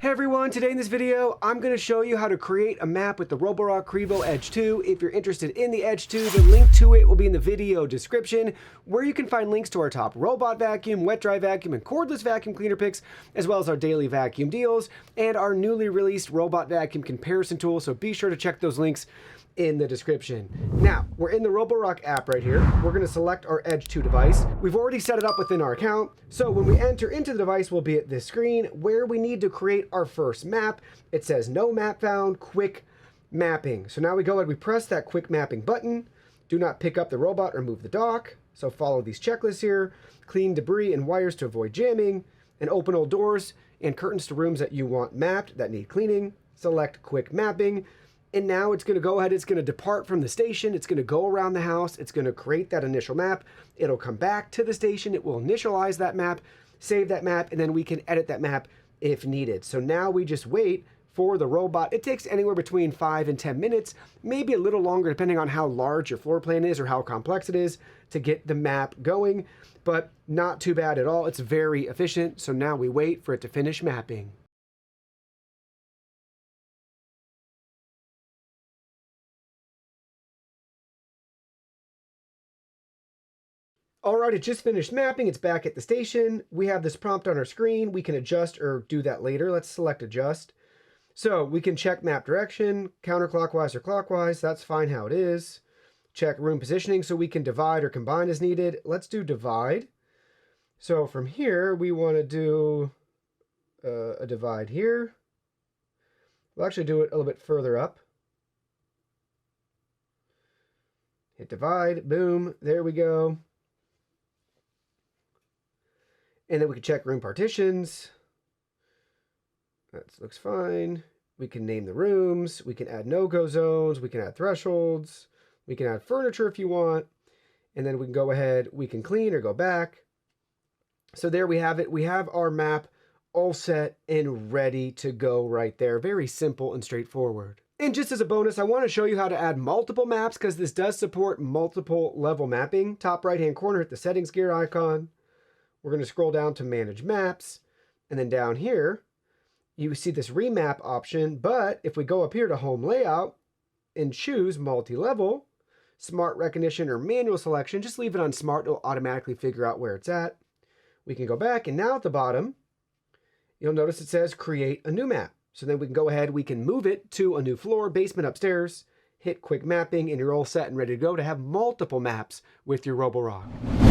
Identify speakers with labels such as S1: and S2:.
S1: Hey everyone, today in this video, I'm going to show you how to create a map with the Roborock Qrevo Edge 2. If you're interested in the Edge 2, the link to it will be in the video description, where you can find links to our top robot vacuum, wet dry vacuum, and cordless vacuum cleaner picks, as well as our daily vacuum deals, and our newly released robot vacuum comparison tool, so be sure to check those links in the description. Now, we're in the Roborock app right here. We're going to select our Edge 2 device. We've already set it up within our account, so when we enter into the device, we'll be at this screen where we need to create our first map. It says no map found, quick mapping. So now we go ahead, we press that quick mapping button. Do not pick up the robot or move the dock. So follow these checklists here. Clean debris and wires to avoid jamming, and open all doors and curtains to rooms that you want mapped that need cleaning. Select quick mapping. And now it's going to go ahead, it's going to depart from the station, it's going to go around the house, it's going to create that initial map, it'll come back to the station, it will initialize that map, save that map, and then we can edit that map if needed. So now we just wait for the robot. It takes anywhere between 5 and 10 minutes, maybe a little longer depending on how large your floor plan is or how complex it is to get the map going, but not too bad at all. It's very efficient. So now we wait for it to finish mapping. All right, it just finished mapping. It's back at the station. We have this prompt on our screen. We can adjust or do that later. Let's select adjust. So we can check map direction, counterclockwise or clockwise. That's fine how it is. Check room positioning so we can divide or combine as needed. Let's do divide. So from here, we want to do a divide here. We'll actually do it a little bit further up. Hit divide, boom, there we go. And then we can check room partitions. That looks fine. We can name the rooms. We can add no-go zones. We can add thresholds. We can add furniture if you want. And then we can go ahead, we can clean or go back. So there we have it. We have our map all set and ready to go right there. Very simple and straightforward. And just as a bonus, I want to show you how to add multiple maps because this does support multiple level mapping. Top right-hand corner, hit the settings gear icon. We're going to scroll down to manage maps, and then down here, you see this remap option, but if we go up here to home layout and choose multi-level, smart recognition or manual selection, just leave it on smart, it'll automatically figure out where it's at. We can go back, and now at the bottom, you'll notice it says create a new map. So then we can go ahead, we can move it to a new floor, basement upstairs, hit quick mapping, and you're all set and ready to go to have multiple maps with your Roborock.